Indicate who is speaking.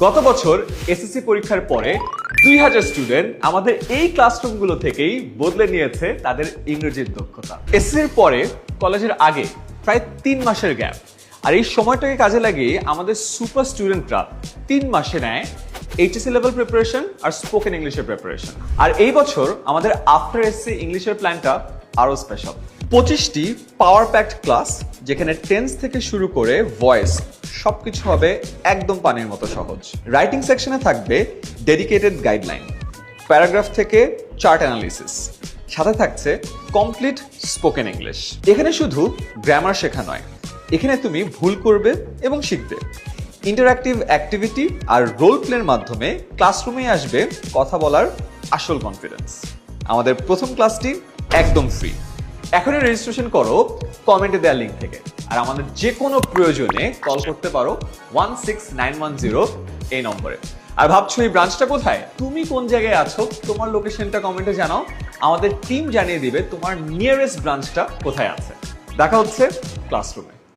Speaker 1: গত বছর এসএসসি পরীক্ষার পরে 2000 স্টুডেন্ট আমাদের এই ক্লাসরুমগুলো থেকেই বদলে নিয়েছে তাদের ইংরেজির দক্ষতা। এসএসসির পরে কলেজের আগে প্রায় 3 মাসের গ্যাপ, আর এই সময়টাকে কাজে লাগিয়ে আমাদের সুপার স্টুডেন্টরা 3 মাসে নেয় এইচএসসি লেভেল প্রিপারেশন আর স্পোকেন ইংলিশের প্রিপারেশন। আর এই বছর আমাদের আফটার এসএসসি ইংলিশের প্ল্যানটা আরো স্পেশাল। 25টি পাওয়ার প্যাকড ক্লাস, যেখানে টেন্স থেকে শুরু করে ভয়েস সবকিছু হবে একদম পানির মতো সহজ। রাইটিং সেকশনে থাকবে ডেডিকেটেড গাইডলাইন, প্যারাগ্রাফ থেকে চার্ট অ্যানালিসিস, সাথে থাকছে কমপ্লিট স্পোকেন ইংলিশ। এখানে শুধু গ্রামার শেখা নয়, এখানে তুমি ভুল করবে এবং শিখবে। ইন্টারঅ্যাক্টিভ অ্যাক্টিভিটি আর রোল প্লের মাধ্যমে ক্লাসরুমে আসবে কথা বলার আসল কনফিডেন্স। আমাদের প্রথম ক্লাসটি একদম ফ্রি। এখনই রেজিস্ট্রেশন করো কমেন্টে দেওয়া লিঙ্ক থেকে, আর আমাদের যে কোনো প্রয়োজনে কল করতে পারো 16910 এই নম্বরে। আর ভাবছো এই ব্রাঞ্চটা কোথায়? তুমি কোন জায়গায় আছো তোমার লোকেশনটা কমেন্টে জানাও, আমাদের টিম জানিয়ে দিবে তোমার নিয়ারেস্ট ব্রাঞ্চটা কোথায় আছে। দেখা হচ্ছে ক্লাসরুমে।